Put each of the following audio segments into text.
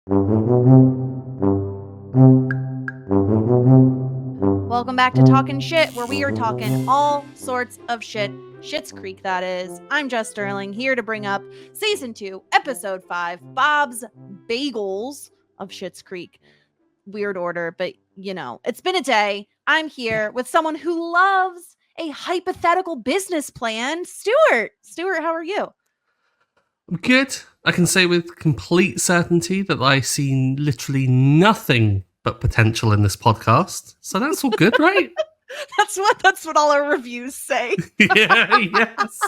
Welcome back to Talkin' Shit, where we are talking all sorts of shit. Schitt's Creek, that is. I'm Jess Sterling, here to bring up Season 2, Episode 5, Bob's Bagels of Schitt's Creek. Weird order, but you know, it's been a day. I'm here with someone who loves a hypothetical business plan. Stuart, how are you? I'm good. I can say with complete certainty that I see literally nothing but potential in this podcast. So that's all good, right? That's what all our reviews say. Yes.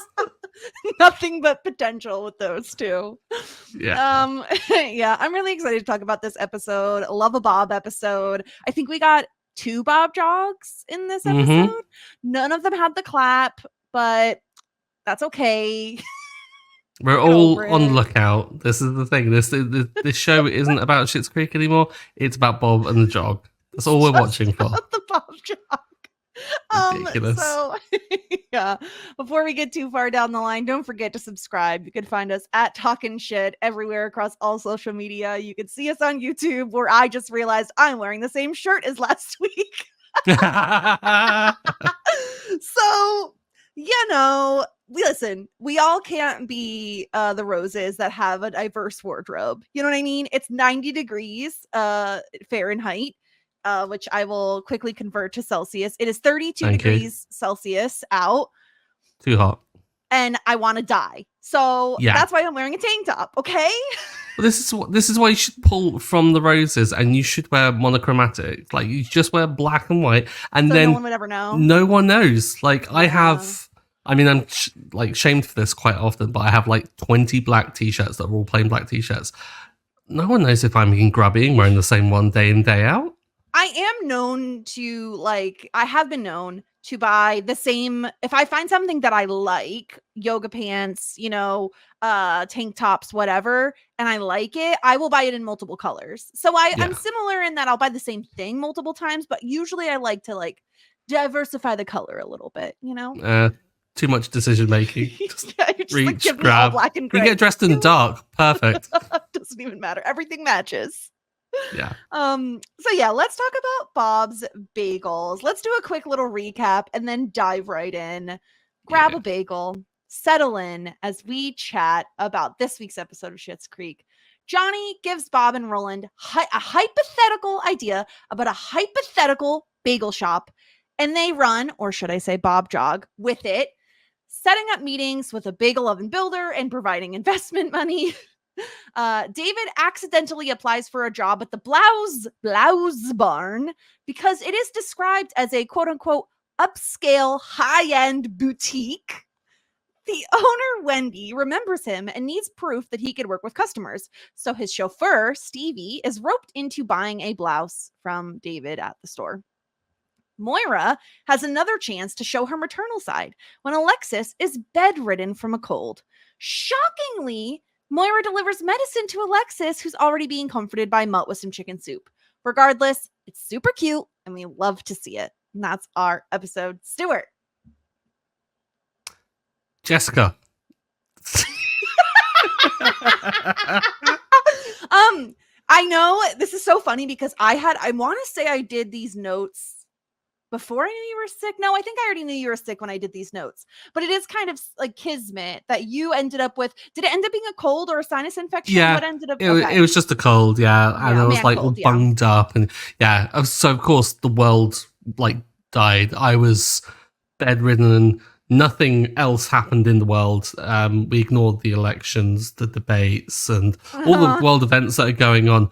Nothing but potential with those two. Yeah. Yeah, I'm really excited to talk about this episode. Love a Bob episode. I think we got 2 Bob jogs in this episode. None of them had the clap, but that's okay. We're all on the lookout. This is the thing. This show isn't about Schitt's Creek anymore. It's about Bob and the jog. That's all we're watching for. The Bob jog. Ridiculous. So yeah, before we get too far down the line, don't forget to subscribe. You can find us at Talkin' Shit everywhere across all social media. You can see us on YouTube, where I just realized I'm wearing the same shirt as last week. So, you know, listen, we all can't be the Roses that have a diverse wardrobe. You know what I mean? It's 90 degrees Fahrenheit. Which I will quickly convert to Celsius. It is 32 degrees Celsius out. Too hot. And I want to die. So that's why I'm wearing a tank top, okay? Well, this is why you should pull from the Roses, and you should wear monochromatic. Like, you just wear black and white, and so then no one would ever know. No one knows. Like, I have... I mean, I'm shamed for this quite often, but I have like 20 black t-shirts that are all plain black t-shirts. No one knows if I'm being grubby and wearing the same one day in, day out. I am known to, I have been known to buy the same, if I find something that I like, yoga pants, tank tops, whatever, and I like it, I will buy it in multiple colors. So I'm similar in that I'll buy the same thing multiple times, but usually I like to diversify the color a little bit, Too much decision making. Reach, grab. Black and gray. You get dressed in dark. Perfect. Doesn't even matter. Everything matches. Yeah. So let's talk about Bob's Bagels. Let's do a quick little recap and then dive right in. Grab a bagel, settle in as we chat about this week's episode of Schitt's Creek. Johnny gives Bob and Roland a hypothetical idea about a hypothetical bagel shop, and they run, or should I say Bob jog, with it, setting up meetings with a bagel oven builder and providing investment money. David accidentally applies for a job at the Blouse Barn because it is described as a quote-unquote upscale high-end boutique. The owner, Wendy, remembers him and needs proof that he could work with customers. So his chauffeur, Stevie, is roped into buying a blouse from David at the store. Moira has another chance to show her maternal side when Alexis is bedridden from a cold. Shockingly, Moira delivers medicine to Alexis, who's already being comforted by Mutt with some chicken soup. Regardless, it's super cute, and we love to see it. And that's our episode. Stuart. Jessica. I know this is so funny because I want to say I did these notes before I knew you were sick. No, I think I already knew you were sick when I did these notes. But it is kind of like kismet that you ended up with. Did it end up being a cold or a sinus infection? Yeah, what ended up? It was just a cold, yeah. And I was all bunged up. And so of course the world died. I was bedridden and nothing else happened in the world. We ignored the elections, the debates, and all the world events that are going on.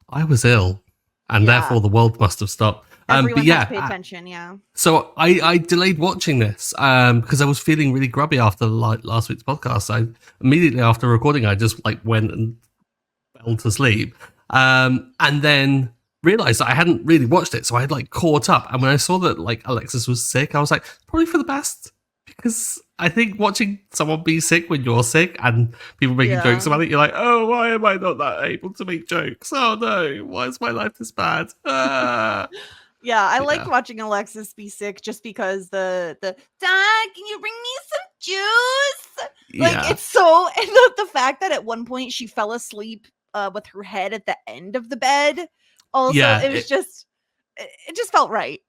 I was ill, and therefore the world must have stopped. Everyone has to pay attention, So I delayed watching this because I was feeling really grubby after last week's podcast. I immediately after recording, I just went and fell to sleep, and then realized that I hadn't really watched it. So I had caught up, and when I saw that Alexis was sick, I was like, probably for the best, because I think watching someone be sick when you're sick and people making jokes about it, you're like, oh, why am I not that able to make jokes? Oh no, why is my life this bad? Yeah, I liked watching Alexis be sick just because the Dad, can you bring me some juice? It's so, and the fact that at one point she fell asleep with her head at the end of the bed. Also, Yeah, it just felt right.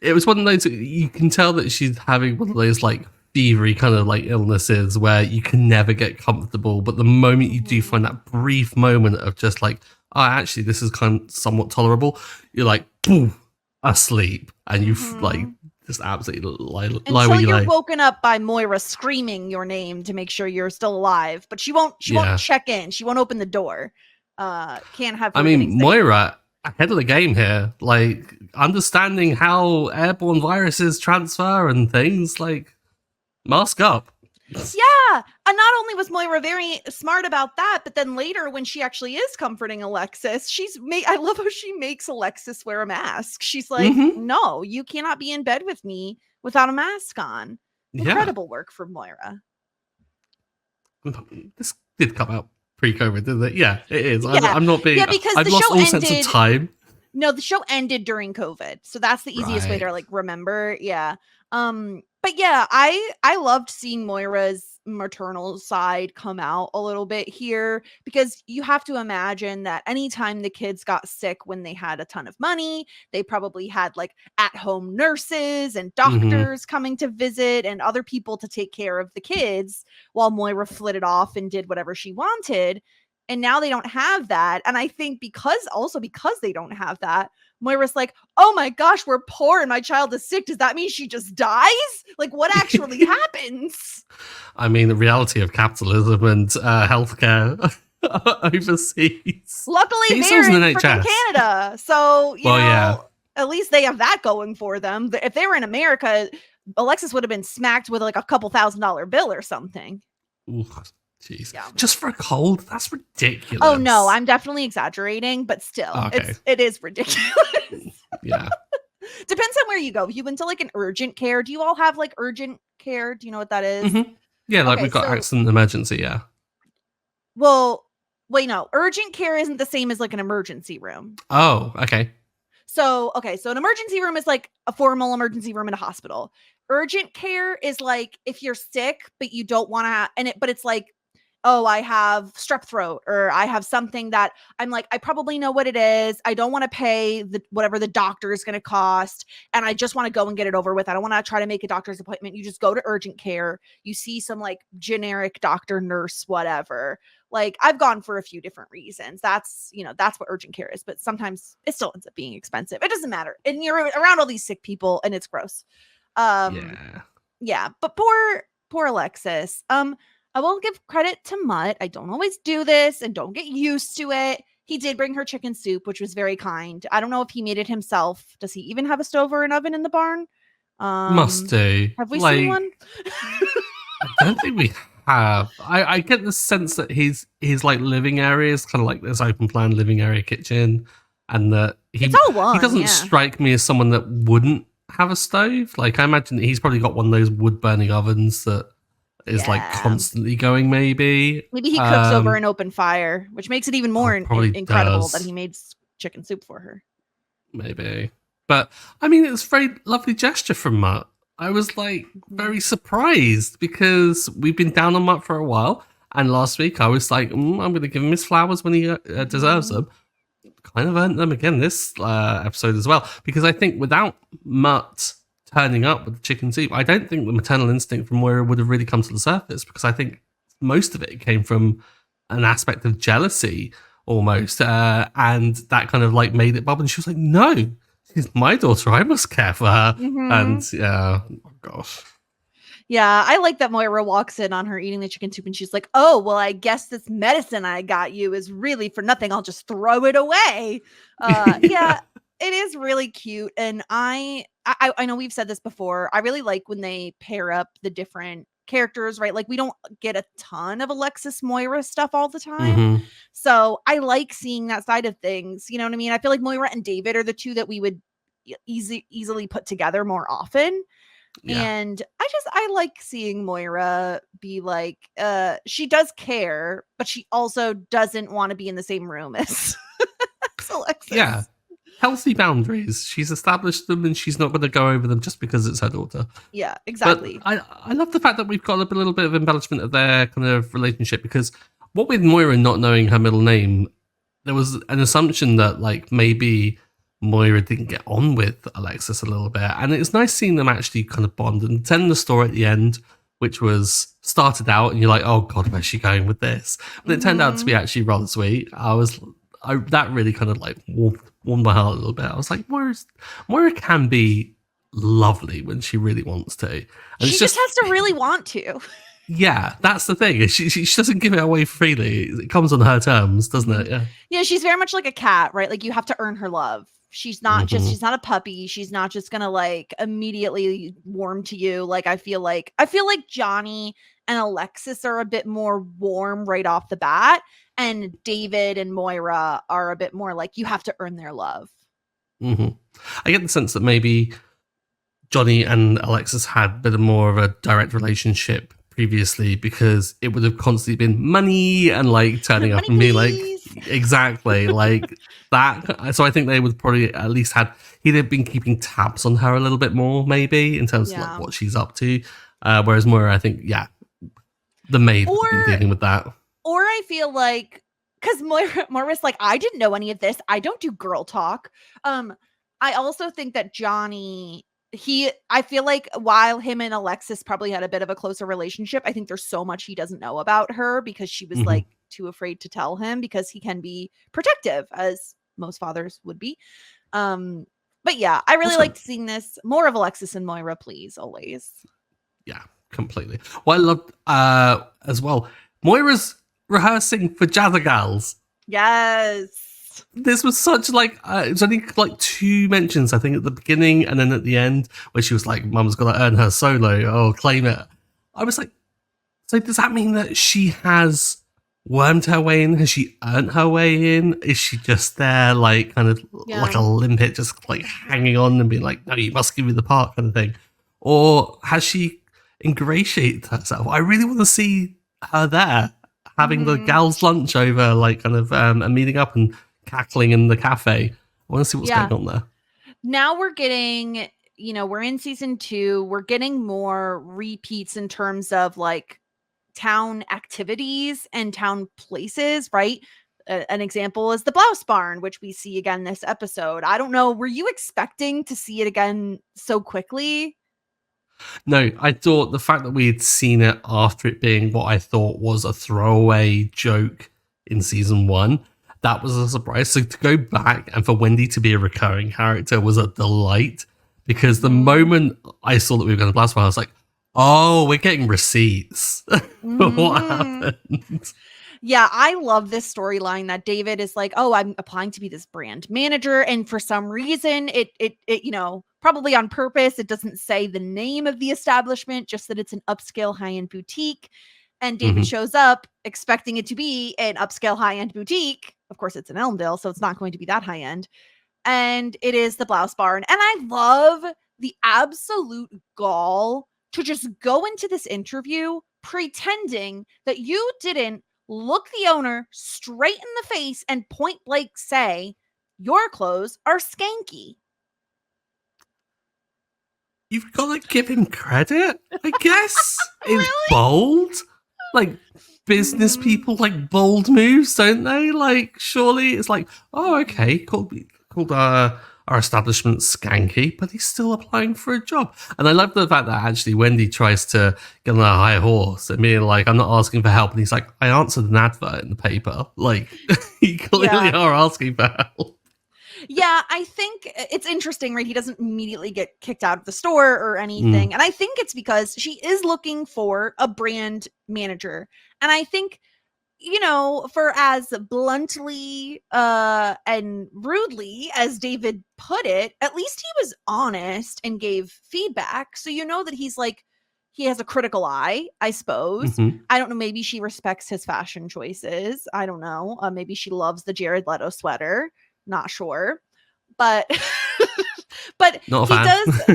it was one of those, you can tell that she's having one of those like fevery kind of like illnesses where you can never get comfortable, but the moment you do find that brief moment of just like, oh, actually this is kind of somewhat tolerable, you're like, boom, asleep, and you like just absolutely lie until where you you're lay. woken up by Moira screaming your name to make sure you're still alive, but she won't check in, she won't open the door. Can't have her getting sick. Moira ahead of the game here, like understanding how airborne viruses transfer and things, like mask up. Yeah, and not only was Moira very smart about that, but then later when she actually is comforting Alexis, I love how she makes Alexis wear a mask. She's like, no, you cannot be in bed with me without a mask on. Incredible work from Moira. This did come out pre-COVID, didn't it? Yeah, it is. Yeah. I'm not being. Yeah, because I've the lost show all ended, sense of time. No, the show ended during COVID, so that's the easiest way to like remember. Yeah. But yeah, I loved seeing Moira's maternal side come out a little bit here, because you have to imagine that anytime the kids got sick when they had a ton of money, they probably had like at-home nurses and doctors coming to visit and other people to take care of the kids while Moira flitted off and did whatever she wanted. And now they don't have that. And I think because they don't have that, Moira's like, oh my gosh, we're poor and my child is sick. Does that mean she just dies? Like, what actually happens? I mean, the reality of capitalism and healthcare overseas. Luckily, they're in freaking Canada. So, you know, at least they have that going for them. If they were in America, Alexis would have been smacked with like a couple $1,000 bill or something. Ooh. Jeez. Yeah. Just for a cold? That's ridiculous. Oh, no, I'm definitely exaggerating, but still, it is ridiculous. Yeah. Depends on where you go. If you've been to like an urgent care, do you all have like urgent care? Do you know what that is? Yeah, like we've got accident emergency, yeah. Well, wait, no. Urgent care isn't the same as like an emergency room. Oh, okay. So an emergency room is like a formal emergency room in a hospital. Urgent care is like if you're sick, but you don't want to, but it's like, oh, I have strep throat, or I have something that I'm like, I probably know what it is. I don't want to pay whatever the doctor is going to cost. And I just want to go and get it over with. I don't want to try to make a doctor's appointment. You just go to urgent care. You see some like generic doctor, nurse, whatever. Like I've gone for a few different reasons. That's what urgent care is. But sometimes it still ends up being expensive. It doesn't matter. And you're around all these sick people and it's gross. Yeah. But poor Alexis. I will give credit to Mutt. I don't always do this and don't get used to it. He did bring her chicken soup, which was very kind. I don't know if he made it himself. Does he even have a stove or an oven in the barn? Must do. Have we seen one? I don't think we have. I get the sense that his like living area is kind of like this open plan living area kitchen, and that he doesn't strike me as someone that wouldn't have a stove. Like I imagine that he's probably got one of those wood burning ovens that is like constantly going. Maybe he cooks over an open fire, which makes it even more incredible that he made chicken soup for her. Maybe, but I mean, it's a very lovely gesture from Mutt. I was like very surprised because we've been down on Mutt for a while, and last week I was like, I'm going to give him his flowers when he deserves them. Kind of earned them again this episode as well, because I think without Mutt turning up with the chicken soup, I don't think the maternal instinct from Moira would have really come to the surface, because I think most of it came from an aspect of jealousy almost, and that kind of like made it bubble, and she was like, no, she's my daughter, I must care for her. And oh gosh. Yeah, I like that Moira walks in on her eating the chicken soup and she's like, oh, well, I guess this medicine I got you is really for nothing. I'll just throw it away. Yeah, it is really cute. And I know we've said this before. I really like when they pair up the different characters, right? Like we don't get a ton of Alexis Moira stuff all the time. So I like seeing that side of things. You know what I mean? I feel like Moira and David are the two that we would easily put together more often. Yeah. And I like seeing Moira be like, she does care, but she also doesn't want to be in the same room as Alexis. Yeah. Healthy boundaries. She's established them and she's not going to go over them just because it's her daughter. Yeah, exactly. But I love the fact that we've got a little bit of embellishment of their kind of relationship, because what with Moira not knowing her middle name, there was an assumption that like maybe Moira didn't get on with Alexis a little bit, and it's nice seeing them actually kind of bond and tell the story at the end, which was started out and you're like, oh god, where's she going with this? But it turned out to be actually rather sweet. That really kind of like warmed my heart a little bit. I was like, Moira can be lovely when she really wants to, and she just has to really want to. Yeah, that's the thing. She doesn't give it away freely. It comes on her terms, doesn't it? Yeah, she's very much like a cat, right? Like you have to earn her love. She's not she's not a puppy. She's not just gonna like immediately warm to you. Like I feel like Johnny and Alexis are a bit more warm right off the bat, and David and Moira are a bit more like you have to earn their love. I get the sense that maybe Johnny and Alexis had a bit more of a direct relationship previously, because it would have constantly been money and like turning up and being like, exactly, like that. So I think they would probably at least he'd have been keeping tabs on her a little bit more, maybe, in terms of like what she's up to. Whereas Moira, I think, the maid would have been dealing with that. Or I feel like, because Moira's like, I didn't know any of this. I don't do girl talk. I also think that Johnny, I feel like while him and Alexis probably had a bit of a closer relationship, I think there's so much he doesn't know about her because she was like too afraid to tell him, because he can be protective, as most fathers would be. But yeah, I really liked seeing this. More of Alexis and Moira, please, always. Yeah, completely. Well, I loved as well, Moira's rehearsing for Jazzagals. Yes. This was such like it was only like 2 mentions, I think, at the beginning and then at the end, where she was like, "Mum's got to earn her solo. Oh, claim it." I was like, so does that mean that she has wormed her way in? Has she earned her way in? Is she just there, like kind of like a limpet, just like hanging on and being like, "No, you must give me the part," kind of thing, or has she ingratiated herself? I really want to see her there having the gals' lunch over, like kind of and meeting up and cackling in the cafe. I want to see what's going on there. Now we're getting, we're in season 2. We're getting more repeats in terms of like town activities and town places, right? An example is the Blouse Barn, which we see again this episode. I don't know. Were you expecting to see it again so quickly? No, I thought the fact that we had seen it after it being what I thought was a throwaway joke in season 1, that was a surprise. So to go back and for Wendy to be a recurring character was a delight, because the moment I saw that we were going to Blast Bar, I was like, oh, we're getting receipts for what happened. Yeah, I love this storyline that David is like, oh, I'm applying to be this brand manager. And for some reason, it probably on purpose, it doesn't say the name of the establishment, just that it's an upscale high-end boutique. And David shows up expecting it to be an upscale high-end boutique. Of course, it's in Elmdale, so it's not going to be that high-end. And it is the Blouse Barn. And I love the absolute gall to just go into this interview pretending that you didn't look the owner straight in the face and point blank say, your clothes are skanky. You've got to give him credit, I guess. Really? It's bold. Like, business people like bold moves, don't they? Like, surely it's like, oh, okay, called our establishment skanky, but he's still applying for a job. And I love the fact that actually Wendy tries to get on a high horse and being like, I'm not asking for help. And he's like, I answered an advert in the paper. Like, you clearly are asking for help. Yeah, I think it's interesting, right? He doesn't immediately get kicked out of the store or anything. And I think it's because she is looking for a brand manager. And I think, for as bluntly and rudely as David put it, at least he was honest and gave feedback. So that he's like, he has a critical eye, I suppose. I don't know. Maybe she respects his fashion choices. I don't know. Maybe she loves the Jared Leto sweater. Not sure, but but he does.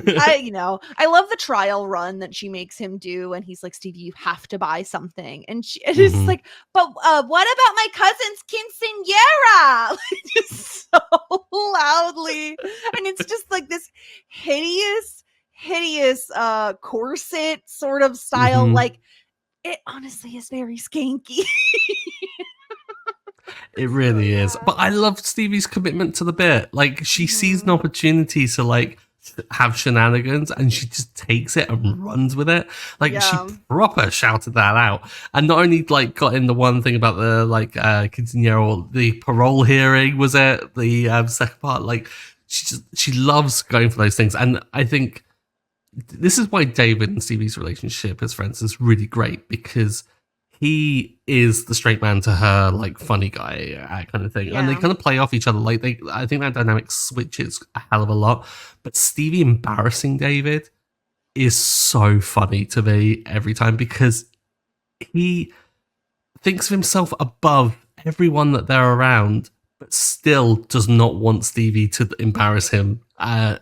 I love the trial run that she makes him do, and he's like, "Stevie, you have to buy something," and it's like, "But what about my cousin's quinceañera?" Like, just so loudly, and it's just like this hideous corset sort of style. Like, it honestly is very skanky. It really is. yeah. But I love Stevie's commitment to the bit. Like, she sees an Mhm. opportunity to, like, have shenanigans and she just takes it and runs with it. Like, she Yeah. proper shouted that out. And not only, like, got in the one thing about the, like, quinceañera, the parole hearing, was it? The second part. Like, she loves going for those things. And I think this is why David and Stevie's relationship as friends is really great, because he is the straight man to her, like, funny guy kind of thing, and they Yeah. kind of play off each other. Like, I think that dynamic switches a hell of a lot. But Stevie embarrassing David is so funny to me every time, because he thinks of himself above everyone that they're around, but still does not want Stevie to embarrass him,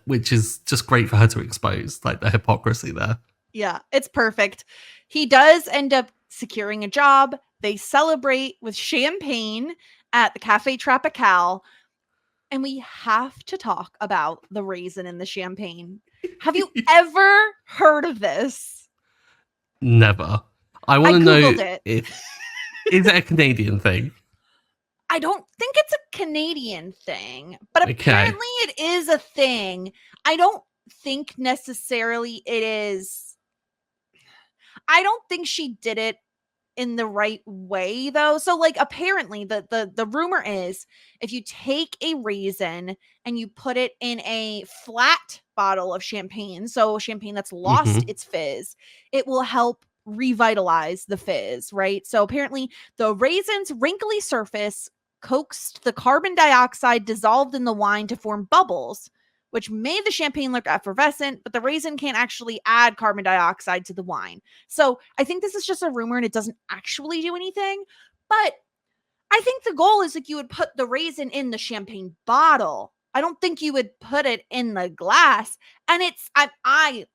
which is just great for her to expose, like, the hypocrisy there. Yeah, it's perfect. He does end up securing a job. They celebrate with champagne at the Cafe Tropical. And we have to talk about the raisin in the champagne. Have you ever heard of this? Never. I I want to know Googled it. if is it a Canadian thing? I don't think it's a Canadian thing, but Okay. apparently it is a thing. I don't think necessarily it is. I don't think she did it in the right way though. So like apparently the rumor is if you take a raisin and you put it in a flat bottle of champagne, so champagne that's lost its fizz, it will help revitalize the fizz, right? So apparently the raisin's wrinkly surface coaxed the carbon dioxide dissolved in the wine to form bubbles, which made the champagne look effervescent, but the raisin can't actually add carbon dioxide to the wine. So I think this is just a rumor and it doesn't actually do anything. But I think the goal is like you would put the raisin in the champagne bottle. I don't think you would put it in the glass. And it's I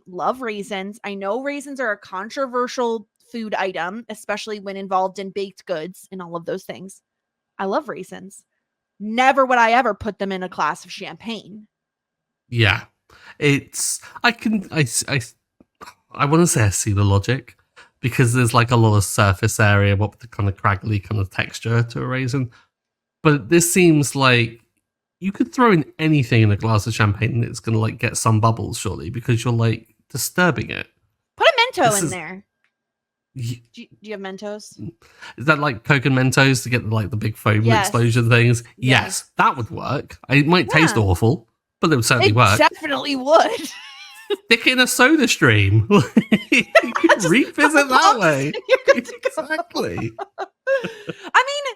love raisins. I know raisins are a controversial food item, especially when involved in baked goods and all of those things. I love raisins. Never would I ever put them in a glass of champagne. Yeah, it's I want to say I see the logic, because there's like a lot of surface area, what with the kind of craggly kind of texture to a raisin. But this seems like you could throw in anything in a glass of champagne and it's going to like get some bubbles, surely, because you're like disturbing it. Put a Mento This in is- there. Do you have Mentos? Is that like Coke and Mentos to get like the big foam Yes. explosion things? Yes. Yes, that would work. It might taste Yeah. awful, but it would certainly It work. definitely would. Stick in a soda stream. You can Just revisit couple that pops way. and you're good to go. Exactly. I mean,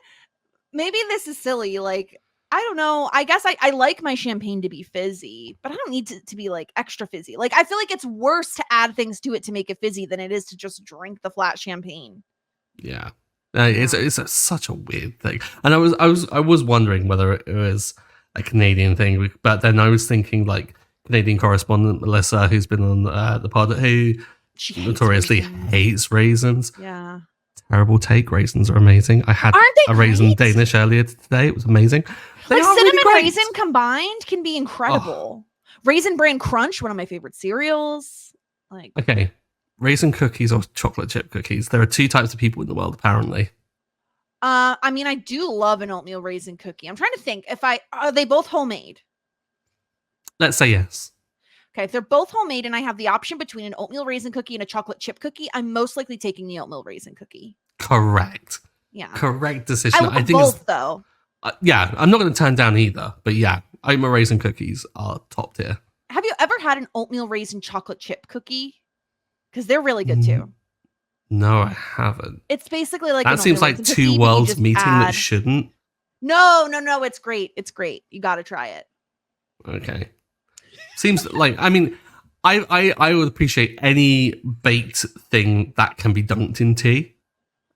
maybe this is silly. Like, I don't know. I guess I like my champagne to be fizzy, but I don't need to be like extra fizzy. Like, I feel like it's worse to add things to it to make it fizzy than it is to just drink the flat champagne. Yeah. It's such a weird thing. And I was wondering whether it was a Canadian thing, but then I was thinking like Canadian correspondent Melissa, who's been on the pod, who She hates notoriously raisins. hates raisins. Yeah. Terrible take. Raisins are amazing. I had Aren't they a raisin great? Danish earlier today. It was amazing. They Like are cinnamon really great. raisin combined can be incredible. Raisin Bran Crunch, one of my favorite cereals. Like, Okay. Raisin cookies or chocolate chip cookies. There are two types of people in the world, apparently. I mean, I do love an oatmeal raisin cookie. I'm trying to think are they both homemade? Let's say yes. Okay, if they're both homemade and I have the option between an oatmeal raisin cookie and a chocolate chip cookie, I'm most likely taking the oatmeal raisin cookie. Correct. Yeah. Correct decision. I love think both though. yeah, I'm not going to turn down either, but yeah, oatmeal raisin cookies are top tier. Have you ever had an oatmeal raisin chocolate chip cookie? Because they're really good too. No, I haven't. It's basically like That an seems oatmeal like raisin two cookie, but you worlds just meeting add- that shouldn't. No, it's great. It's great. You got to try it. Okay. Seems like, I mean, I would appreciate any baked thing that can be dunked in tea.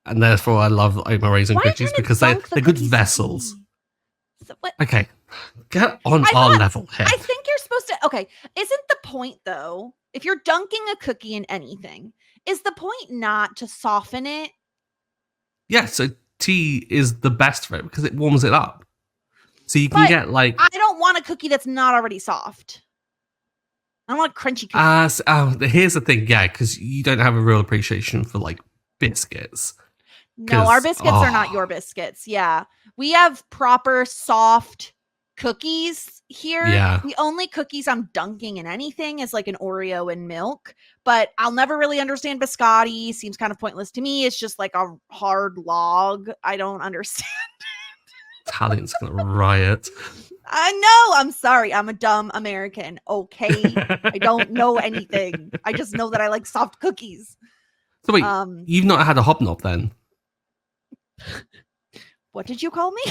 And therefore, I love oatmeal raisin Why are you cookies trying to because dunk the they're good cookies in vessels. tea? So what? Okay. Get on I our thought- level here. I think you're supposed to. Okay, isn't the point though? If you're dunking a cookie in anything, is the point not to soften it? Yeah, so tea is the best for it because it warms it up. So you can But get like I don't want a cookie that's not already soft. I don't want a crunchy cookie. here's the thing, yeah, because you don't have a real appreciation for like biscuits. No, our biscuits are not your biscuits. Yeah. We have proper soft cookies here. Yeah. The only cookies I'm dunking in anything is like an Oreo and milk, but I'll never really understand biscotti. Seems kind of pointless to me. It's just like a hard log. I don't understand. Italians gonna riot. I know. I'm sorry. I'm a dumb American. Okay. I don't know anything. I just know that I like soft cookies. So wait, you've not had a hobnob then? What did you call me?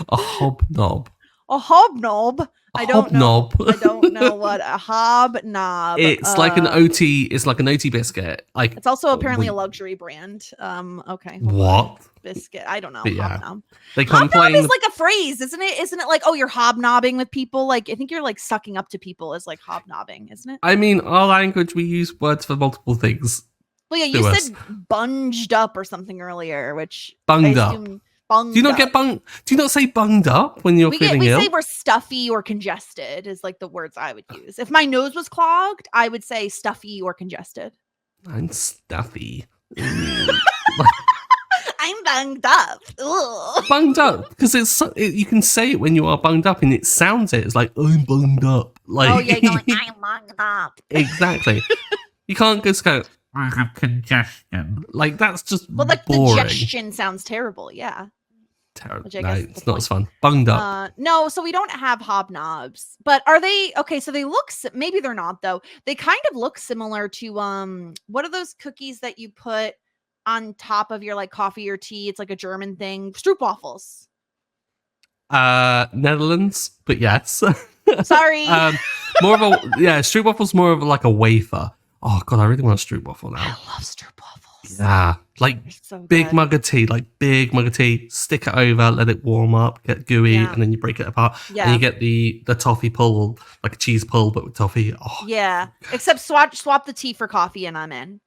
A hobnob. A hobnob. I don't know. Hobnob. I don't know what a hobnob. It's like an OT. It's like an OT biscuit. Like it's also apparently a luxury brand. Okay. What biscuit? I don't know. But yeah, hobnob. They come hobnob is like a phrase, isn't it? Isn't it like, oh, you're hobnobbing with people? Like I think you're like sucking up to people as like hobnobbing, isn't it? I mean, our language, we use words for multiple things. Well, yeah, you said bunged up or something earlier, which bunged up. Do you not get bunged? Do you not say bunged up when you're feeling ill? We say we're stuffy or congested is like the words I would use. If my nose was clogged, I would say stuffy or congested. I'm stuffy. I'm bunged up. Ugh. Bunged up because you can say it when you are bunged up and it sounds it's like I'm bunged up. Like, oh yeah, you're like, I'm bunged up. Exactly. You can't just go, I have congestion. Like that's just like boring. Congestion sounds terrible. Yeah. Terrible. No, it's not as fun. Bunged up. No, so we don't have hobnobs, but are they okay? So they look, maybe they're not though. They kind of look similar to what are those cookies that you put on top of your like coffee or tea? It's like a German thing. Stroopwafels. Netherlands, but yes. Sorry. More of a stroopwafel's more of like a wafer. Oh god, I really want a stroopwafel now. I love stroopwafels. Yeah, like so big mug of tea, stick it over, let it warm up, get gooey, and then you break it apart. Yeah. And you get the toffee pull, like a cheese pull, but with toffee. Oh, yeah. Except swap the tea for coffee and I'm in.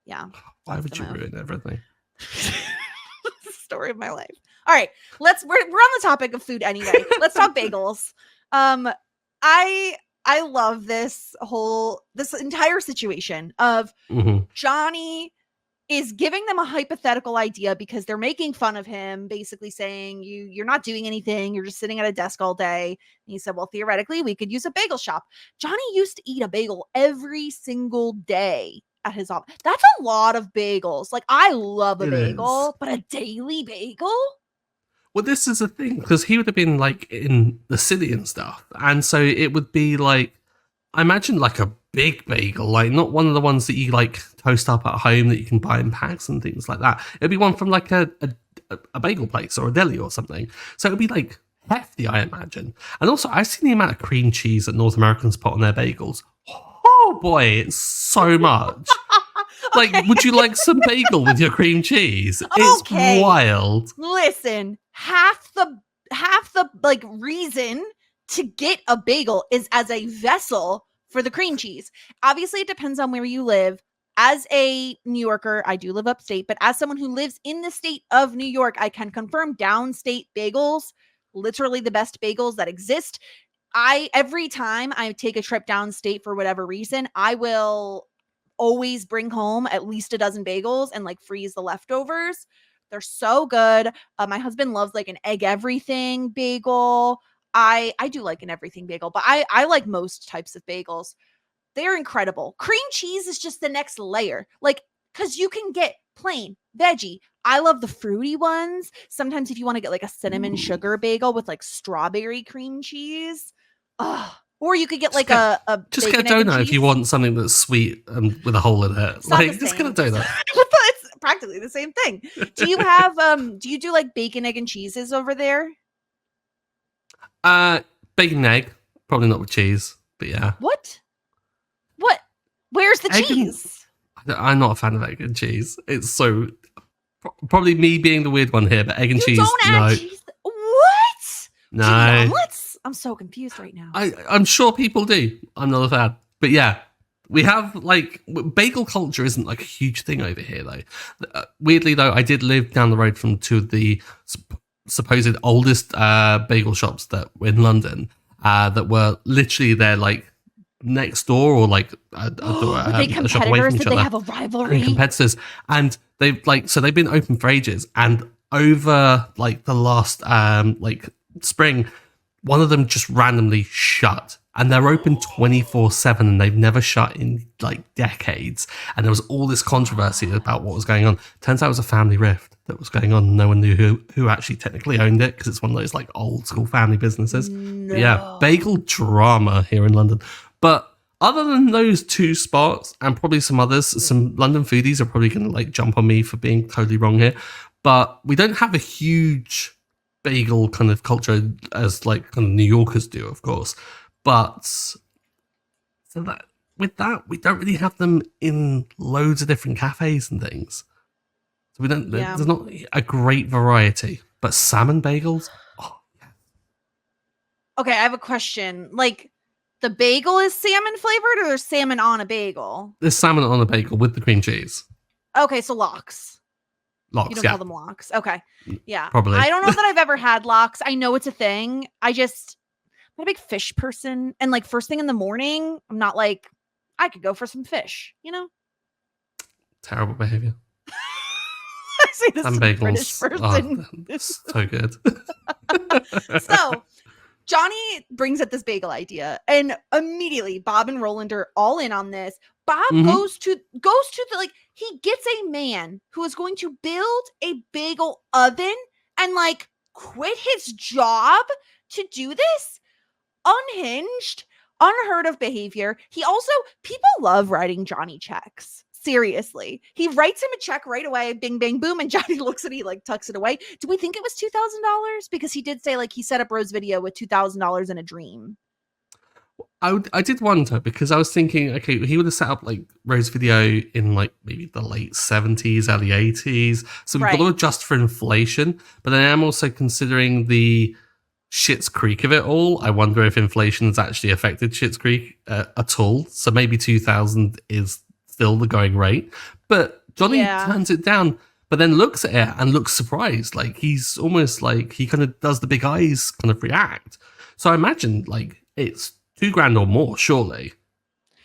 Yeah. Why would you ruin everything? Story of my life. All right. We're on the topic of food anyway. Let's talk bagels. I love this entire situation of Johnny is giving them a hypothetical idea because they're making fun of him, basically saying you're not doing anything. You're just sitting at a desk all day. And he said, well, theoretically, we could use a bagel shop. Johnny used to eat a bagel every single day at his office. That's a lot of bagels. Like, I love a bagel, but a daily bagel? Well, this is a thing, because he would have been, like, in the city and stuff. And so it would be, like, I imagine, like, a big bagel, like, not one of the ones that you, like, toast up at home that you can buy in packs and things like that. It'd be one from, like, a bagel place or a deli or something. So it'd be, like, hefty, I imagine. And also, I've seen the amount of cream cheese that North Americans put on their bagels. Oh, boy, it's so much. Like, would you like some bagel with your cream cheese? It's wild. Listen, half the like reason to get a bagel is as a vessel for the cream cheese. Obviously, it depends on where you live. As a New Yorker, I do live upstate, but as someone who lives in the state of New York, I can confirm downstate bagels, literally the best bagels that exist. Every time I take a trip downstate for whatever reason, I will always bring home at least a dozen bagels and like freeze the leftovers. They're so good. My husband loves like an egg everything bagel. I do like an everything bagel, but I like most types of bagels. They're incredible. Cream cheese is just the next layer. Like, because you can get plain veggie. I love the fruity ones. Sometimes if you want to get like a cinnamon sugar bagel with like strawberry cream cheese. Or you could get like a just get a donut if you want something that's sweet and with a hole in it. Like, just get a donut. It's practically the same thing. Do you have do you do like bacon, egg, and cheeses over there? Bacon and egg, probably not with cheese, but yeah. What? Where's the cheese? I'm not a fan of egg and cheese. It's so probably me being the weird one here, but egg and cheese. Don't add cheese. What? No. Omelets? I'm so confused right now. I'm sure people do. I'm not a fan. But yeah, we have like bagel culture isn't like a huge thing over here though. Weirdly though, I did live down the road from two of the supposed oldest bagel shops that were in London that were literally their like next door or like Are they a shop away from competitors? each Did they other. have a And rivalry? competitors, and they've been open for ages, and over like the last like spring, one of them just randomly shut, and they're open 24/7, and they've never shut in like decades. And there was all this controversy about what was going on. Turns out it was a family rift that was going on. No one knew who actually technically owned it, because it's one of those like old school family businesses. No. Yeah, bagel drama here in London. But other than those two spots and probably some others, some London foodies are probably going to like jump on me for being totally wrong here. But we don't have a huge bagel kind of culture as like kind of New Yorkers do, of course. But so that with that, we don't really have them in loads of different cafes and things. So we don't. Yeah. There's not a great variety. But salmon bagels. Oh, yeah. Okay, I have a question. Like, the bagel is salmon flavored, or there's salmon on a bagel? There's salmon on a bagel with the cream cheese. Okay, so lox. Lox, You don't yeah. call them lox. Okay. Yeah. Probably. I don't know that I've ever had lox. I know it's a thing. I'm a big fish person. And like first thing in the morning, I'm not like, I could go for some fish, you know? Terrible behavior. I say this Some as a bagels. British person. Oh, so good. So Johnny brings up this bagel idea, and immediately Bob and Roland are all in on this. Bob goes to the, like, he gets a man who is going to build a bagel oven and like quit his job to do this. Unhinged, unheard of behavior. People love writing Johnny checks. Seriously. He writes him a check right away, bing, bang, boom, and Johnny looks at it, he like tucks it away. Do we think it was $2,000? Because he did say like he set up Rose Video with $2,000 in a dream. I did wonder, because I was thinking, okay, he would have set up like Rose Video in like maybe the late 70s, early 80s. So we've got to adjust for inflation. But then I'm also considering the Schitt's Creek of it all. I wonder if inflation has actually affected Schitt's Creek at all. So maybe 2,000 is still the going rate. But Johnny turns it down, but then looks at it and looks surprised. Like he's almost like he kind of does the big eyes kind of react. So I imagine like it's $2,000 or more, surely.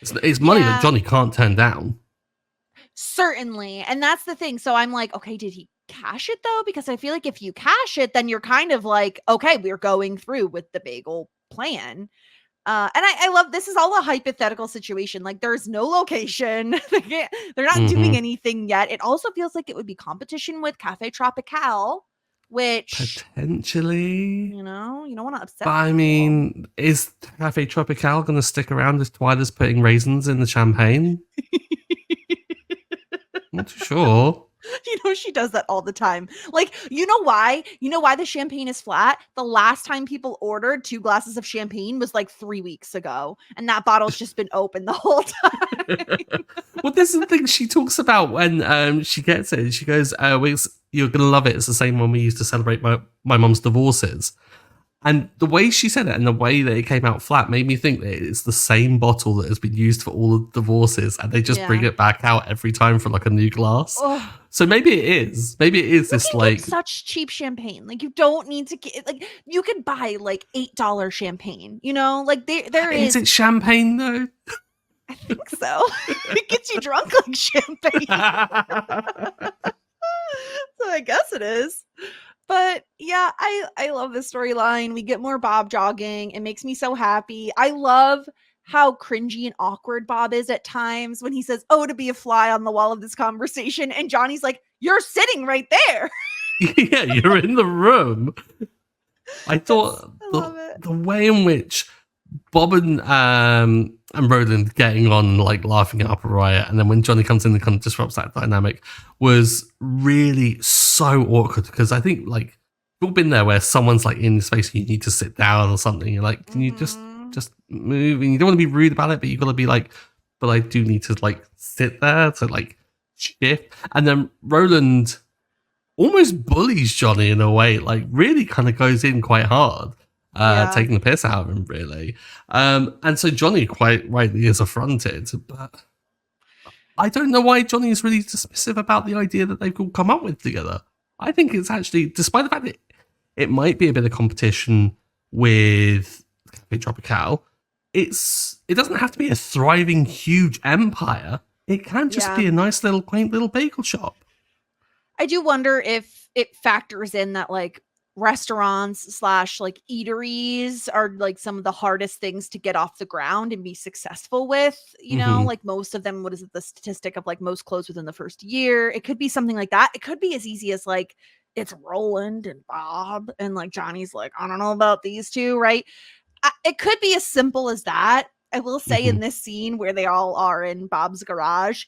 It's money that Johnny can't turn down. Certainly. And that's the thing. So I'm like, okay, did he cash it though? Because I feel like if you cash it, then you're kind of like, okay, we're going through with the bagel plan. And I love, this is all a hypothetical situation. Like there's no location. They're not doing anything yet. It also feels like it would be competition with Cafe Tropical, which potentially, you don't want to upset. But I mean, is Cafe Tropical going to stick around if Twyla's putting raisins in the champagne? Not too sure. She does that all the time. Like, you know why? You know why the champagne is flat? The last time people ordered 2 glasses of champagne was like 3 weeks ago. And that bottle's just been open the whole time. Well, this is the thing she talks about when she gets it. She goes, you're going to love it. It's the same one we used to celebrate my mum's divorces. And the way she said it and the way that it came out flat made me think that it's the same bottle that has been used for all the divorces, and they just bring it back out every time for like a new glass. Oh. So maybe it is. Maybe it is this like such cheap champagne. Like you don't need to get like you could buy like $8 champagne. Like there is. Is it champagne though? I think so. It gets you drunk like champagne. So I guess it is. But yeah, I love this storyline. We get more Bob jogging. It makes me so happy. I love how cringy and awkward Bob is at times when he says, "Oh, to be a fly on the wall of this conversation." And Johnny's like, "You're sitting right there." Yeah, you're in the room. I thought the way in which Bob and Roland getting on, like laughing up a riot, and then when Johnny comes in and kind of disrupts that dynamic was really so awkward, because I think like you've all been there where someone's like in the space and you need to sit down or something. You're like, can you just move? And you don't want to be rude about it, but you got to be like, but I do need to like sit there to like shift. And then Roland almost bullies Johnny in a way, like really kind of goes in quite hard. Taking the piss out of him, really. And so Johnny quite rightly is affronted, but I don't know why Johnny is really dismissive about the idea that they've all come up with together. I think it's actually, despite the fact that it might be a bit of competition with Cafe Tropical, it doesn't have to be a thriving, huge empire. It can just Yeah. be a nice little quaint little bagel shop. I do wonder if it factors in that like restaurants slash like eateries are like some of the hardest things to get off the ground and be successful with, like most of them, what is it, the statistic of like most closed within the first year? It could be something like that. It could be as easy as like it's Roland and Bob and like Johnny's like, I don't know about these two, right? It could be as simple as that. I will say in this scene where they all are in Bob's garage,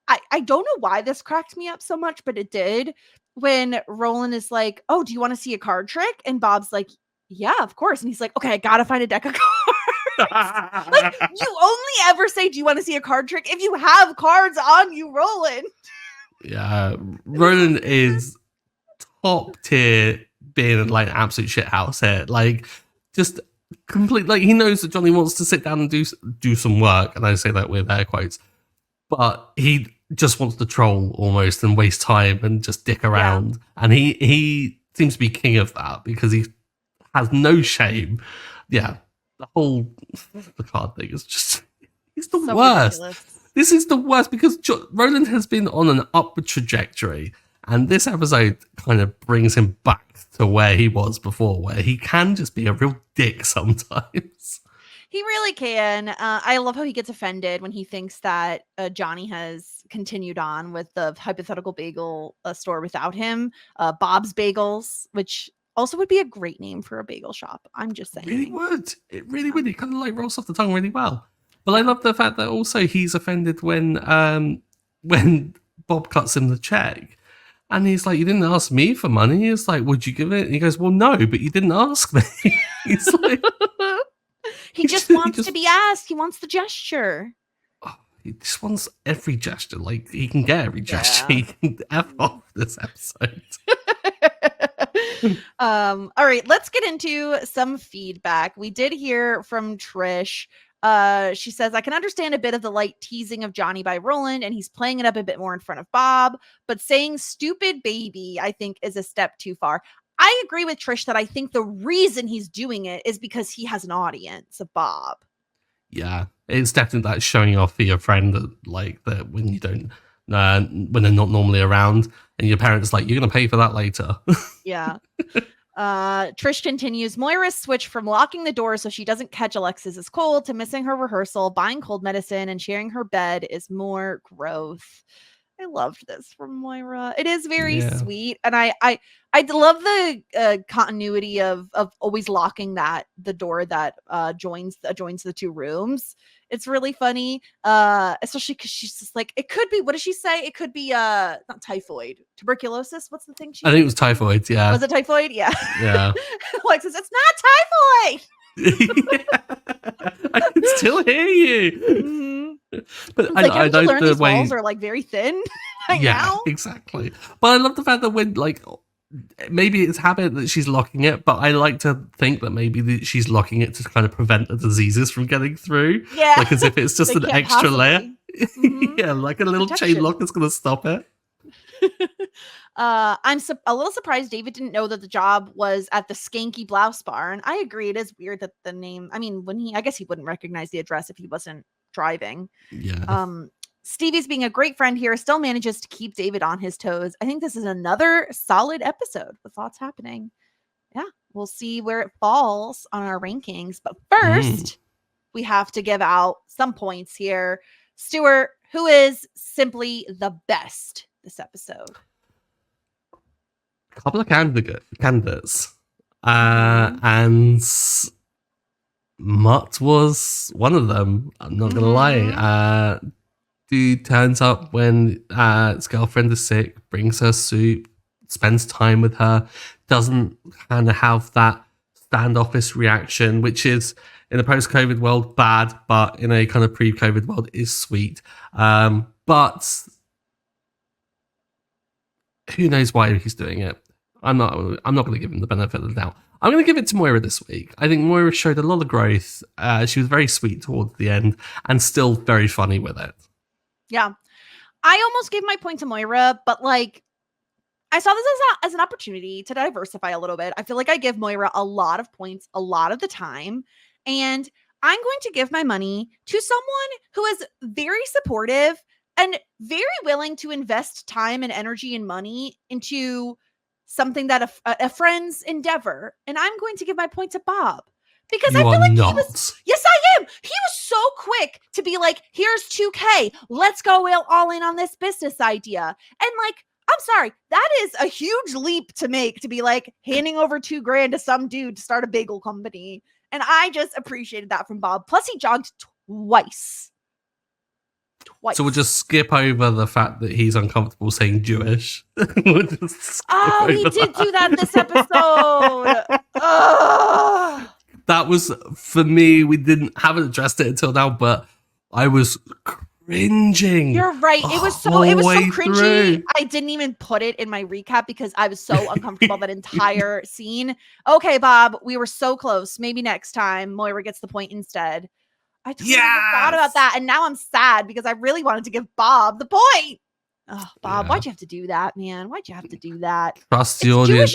I don't know why this cracked me up so much, but it did. When Roland is like, "Oh, do you want to see a card trick?" And Bob's like, "Yeah, of course." And he's like, "Okay, I gotta find a deck of cards." Like, you only ever say, "Do you want to see a card trick?" if you have cards on you, Roland. Yeah, Roland is top tier, being like an absolute shit house here. Like, just complete. Like, he knows that Johnny wants to sit down and do some work, and I say that with air quotes. But he just wants to troll almost and waste time and just dick around. Yeah. And he seems to be king of that because he has no shame. Yeah, the card thing is just, it's the so worst. Ridiculous. This is the worst because Roland has been on an upward trajectory, and this episode kind of brings him back to where he was before, where he can just be a real dick sometimes. He really can. I love how he gets offended when he thinks that Johnny has continued on with the hypothetical bagel store without him. Bob's Bagels, which also would be a great name for a bagel shop. I'm just saying. It really would. It really would. It kind of like rolls off the tongue really well. But I love the fact that also he's offended when Bob cuts him the check. And he's like, "You didn't ask me for money." He's like, "Would you give it?" And he goes, "Well, no, but you didn't ask me." He's like... He just wants to be asked. He wants the gesture. Oh, he just wants every gesture. Like, he can get every gesture. He can F off this episode. All right, let's get into some feedback. We did hear from Trish. She says, "I can understand a bit of the light teasing of Johnny by Roland, and he's playing it up a bit more in front of Bob, but saying stupid baby, I think, is a step too far." I agree with Trish that I think the reason he's doing it is because he has an audience of Bob. Yeah, it's definitely that showing off for your friend that when you don't, when they're not normally around, and your parents like, "You're going to pay for that later." Yeah. Trish continues, "Moira's switch from locking the door so she doesn't catch Alexis's cold to missing her rehearsal, buying cold medicine, and sharing her bed is more growth." I loved this from Moira. It is very sweet, and I love the continuity of always locking the door that joins the two rooms. It's really funny, especially because she's just like, it could be. What does she say? It could be not typhoid, tuberculosis. What's the thing? I think it was typhoid. Yeah. Was it typhoid? Yeah. Yeah. Alexis, it's not typhoid. I can still hear you. Mm-hmm. But I know learn these walls are like very thin. Now? Exactly. But I love the fact that when like maybe it's habit that she's locking it, but I like to think that maybe she's locking it to kind of prevent the diseases from getting through. Yeah, like as if it's just an extra layer. Mm-hmm. Yeah, like a little chain lock is going to stop it. I'm a little surprised David didn't know that the job was at the Skanky Blouse Barn. I agree. It is weird that the name, I mean, I guess he wouldn't recognize the address if he wasn't driving. Yeah. Stevie's being a great friend here, still manages to keep David on his toes. I think this is another solid episode with lots happening. Yeah, we'll see where it falls on our rankings. But first, we have to give out some points here. Stuart, who is simply the best this episode? A couple of candidates. And Mutt was one of them. I'm not going to lie. Dude turns up when his girlfriend is sick, brings her soup, spends time with her, doesn't kind of have that standoffish reaction, which is in a post-COVID world bad, but in a kind of pre-COVID world is sweet. But who knows why he's doing it? I'm not going to give him the benefit of the doubt. I'm going to give it to Moira this week. I think Moira showed a lot of growth. She was very sweet towards the end and still very funny with it. Yeah. I almost gave my point to Moira, but like I saw this as an opportunity to diversify a little bit. I feel like I give Moira a lot of points a lot of the time. And I'm going to give my money to someone who is very supportive and very willing to invest time and energy and money into something that a friend's endeavor. And I'm going to give my point to Bob. Because You I feel are like not. yes, I am. He was so quick to be like, here's 2K. Let's go all in on this business idea. And like, I'm sorry, that is a huge leap to make, to be like handing over $2,000 to some dude to start a bagel company. And I just appreciated that from Bob. Plus, he jogged twice. So we'll just skip over the fact that he's uncomfortable saying Jewish. We'll he did do that this episode. That was, for me, we haven't addressed it until now, but I was cringing. You're right. It was so cringy. I didn't even put it in my recap because I was so uncomfortable that entire scene. Okay, Bob, we were so close. Maybe next time Moira gets the point instead. I totally forgot about that, and now I'm sad because I really wanted to give Bob the point. Oh, Bob, why'd you have to do that, man? Why'd you have to do that? Trust the audience.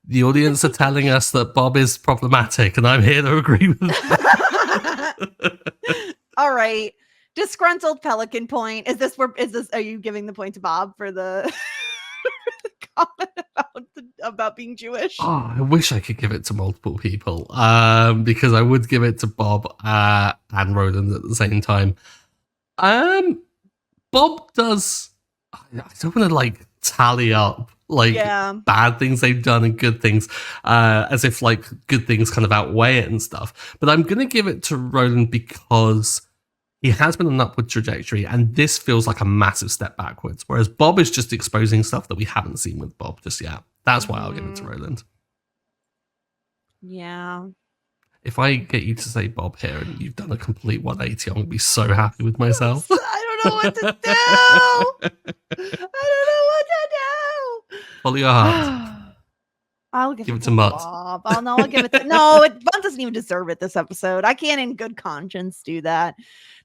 The audience are telling us that Bob is problematic, and I'm here to agree with them. All right. Disgruntled Pelican point. Are you giving the point to Bob for the comment about being Jewish? Oh, I wish I could give it to multiple people. Because I would give it to Bob and Roland at the same time. Bob does. I don't want to like tally up bad things they've done and good things, as if like good things kind of outweigh it and stuff. But I'm gonna give it to Roland because he has been on an upward trajectory, and this feels like a massive step backwards. Whereas Bob is just exposing stuff that we haven't seen with Bob just yet. That's why I'll give it to Roland. Yeah. If I get you to say Bob here and you've done a complete 180, I'm going to be so happy with myself. I don't know what to do. Follow your heart. I'll give it to Mutt. Bob. I'll give it to Mutt doesn't even deserve it this episode. I can't in good conscience do that.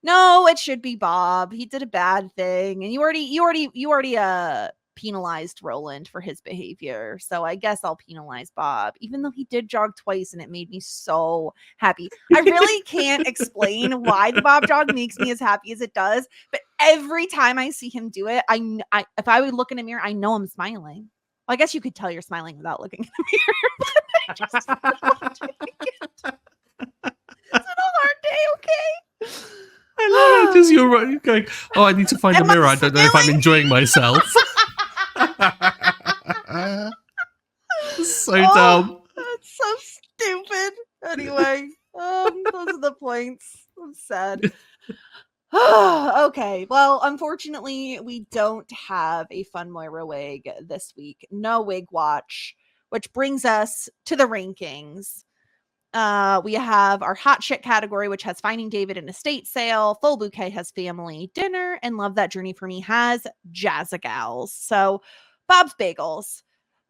No, it should be Bob. He did a bad thing, and you already penalized Roland for his behavior. So I guess I'll penalize Bob, even though he did jog twice, and it made me so happy. I really can't explain why the Bob jog makes me as happy as it does, but every time I see him do it, I if I would look in a mirror, I know I'm smiling. Well, I guess you could tell you're smiling without looking in the mirror, but I just love doing it. It's been a hard day, okay? I love it. Just you're going, oh, I need to find a mirror. I don't know if I'm enjoying myself. So dumb. That's so stupid. Anyway, those are the points. I'm sad. Okay, well, unfortunately, we don't have a fun Moira wig this week. No wig watch, which brings us to the rankings. We have our hot shit category, which has Finding David and Estate Sale. Full Bouquet has Family Dinner, and Love That Journey for Me has Jazzagals. So, Bob's Bagels.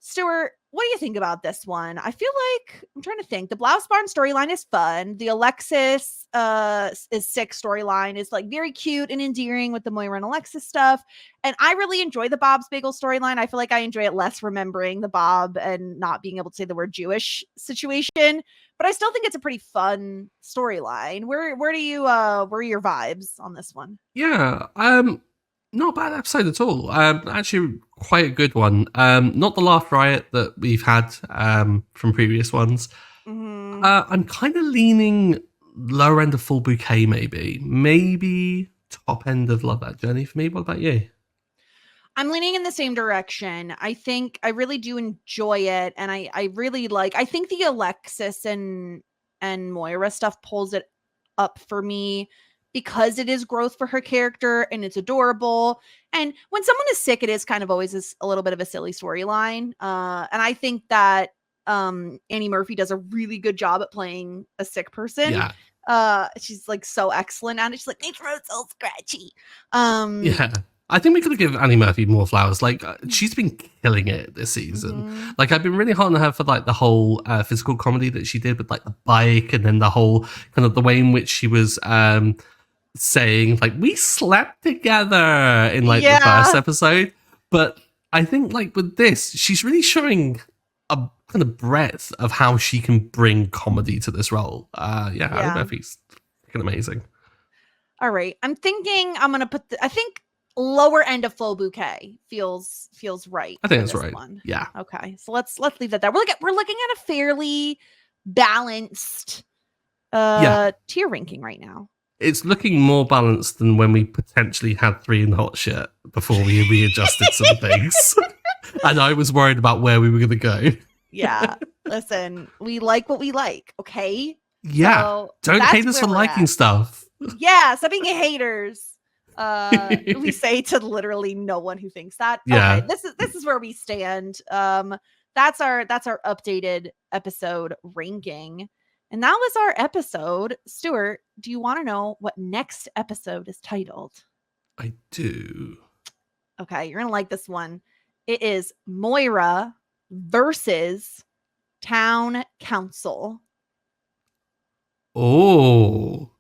Stuart, what do you think about this one? I feel like I'm trying to think. The Blouse Barn storyline is fun. The Alexis is sick storyline is like very cute and endearing with the Moira and Alexis stuff. And I really enjoy the Bob's Bagel storyline. I feel like I enjoy it less remembering the Bob and not being able to say the word Jewish situation. But I still think it's a pretty fun storyline. Where are your vibes on this one? Yeah, not a bad episode at all. Actually, quite a good one. Not the laugh riot that we've had from previous ones. Mm-hmm. I'm kind of leaning lower end of Full Bouquet, maybe top end of Love That Journey for me. What about you? I'm leaning in the same direction. I think I really do enjoy it, and I really like. I think the Alexis and Moira stuff pulls it up for me, because it is growth for her character and it's adorable. And when someone is sick, it is kind of always a little bit of a silly storyline. And I think that Annie Murphy does a really good job at playing a sick person. Yeah. She's like so excellent at it. She's like, my throat's all scratchy. Yeah. I think we could give Annie Murphy more flowers. Like, she's been killing it this season. Mm-hmm. Like, I've been really hard on her for like the whole physical comedy that she did with like the bike, and then the whole kind of the way in which she was saying like we slept together in like the first episode. But I think like with this, she's really showing a kind of breadth of how she can bring comedy to this role. I don't know if he's freaking amazing. All right. I'm thinking I'm going to put I think lower end of Flo Bouquet feels right. I think that's this right. One. Yeah. Okay. So let's leave that there. We're looking at a fairly balanced tier ranking right now. It's looking more balanced than when we potentially had 3 in hot shit before we readjusted some things. And I was worried about where we were going to go. Yeah. Listen, we like what we like, okay? Yeah. So don't hate us for liking stuff. Yeah, stop being haters. We say to literally no one who thinks that. Yeah. Okay, this is where we stand. That's our updated episode ranking. And that was our episode. Stuart, do you want to know what next episode is titled? I do. Okay, you're going to like this one. It is Moira versus Town Council. Oh.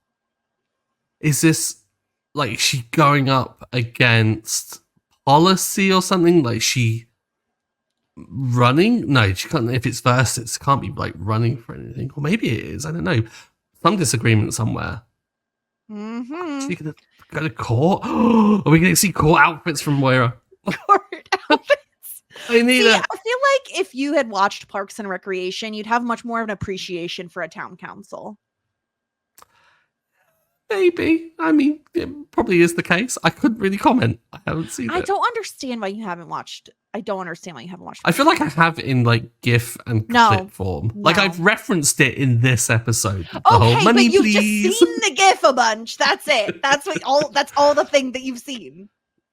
Is this like she going up against policy or something? Like she running? No, she can't. If it's versus, it can't be like running for anything. Or maybe it is. I don't know. Some disagreement somewhere. Mm-hmm. Is she going to go to court? Are we going to see court outfits from Moira? Court outfits. I need it. I feel like if you had watched Parks and Recreation, you'd have much more of an appreciation for a town council. Maybe. I mean, it probably is the case. I couldn't really comment. I haven't seen it. I don't understand why you haven't watched. I feel like I have in like GIF and clip form. Like I've referenced it in this episode. The whole money, but you've please. just seen the GIF a bunch. That's it. That's all the thing that you've seen.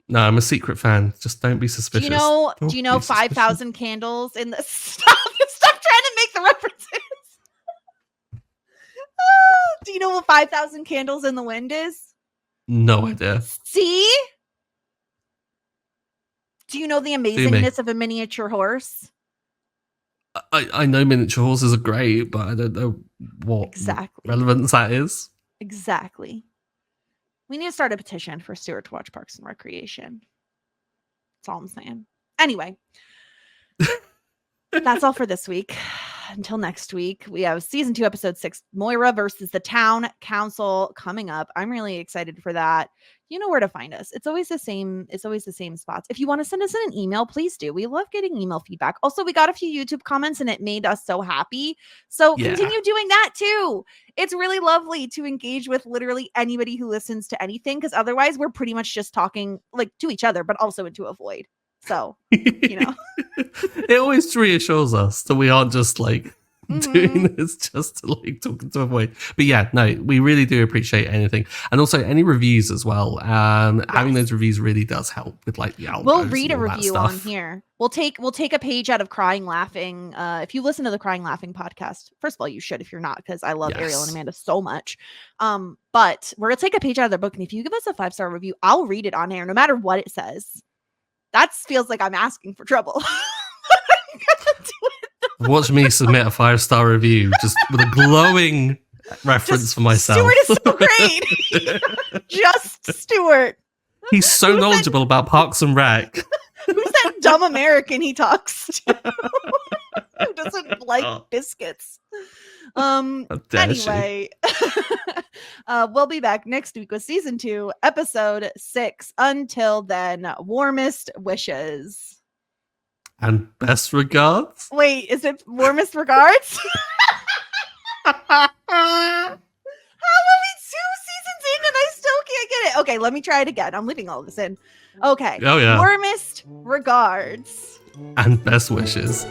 No, I'm a secret fan. Just don't be suspicious. Do you know 5,000 candles in the stop trying to make the references. Do you know what 5,000 candles in the wind is? No idea. See? Do you know the amazingness of a miniature horse? I know miniature horses are great, but I don't know what relevance that is. Exactly. We need to start a petition for Stuart to watch Parks and Recreation. That's all I'm saying. Anyway, that's all for this week. Until next week, we have season 2, episode 6, Moira versus the Town Council coming up. I'm really excited for that. You know where to find us. It's always the same spots. If you want to send us an email, please do. We love getting email feedback. Also, we got a few YouTube comments and it made us so happy. So continue doing that too. It's really lovely to engage with literally anybody who listens to anything, because otherwise we're pretty much just talking like to each other, but also into a void. So, you know. It always reassures us that we aren't just like doing this just to like talking to a void. But yeah, no, we really do appreciate anything. And also any reviews as well. Having those reviews really does help with like the algos. We'll read a review on here. We'll take a page out of Crying Laughing. If you listen to the Crying Laughing podcast, first of all, you should if you're not, because I love Ariel and Amanda so much. But we're gonna take a page out of their book, and if you give us a 5-star review, I'll read it on air no matter what it says. That feels like I'm asking for trouble. Watch me submit a 5-star review just with a glowing reference for myself. Stuart is so great. Just Stuart. He's so knowledgeable about Parks and Rec. Who's that dumb American he talks to? Who doesn't like biscuits? Anyway, we'll be back next week with season 2, episode 6. Until then, warmest wishes. And best regards? Wait, is it warmest regards? How are we 2 seasons in and I still can't get it? Okay, let me try it again. I'm leaving all this in. Okay. Oh, yeah. Warmest regards. And best wishes.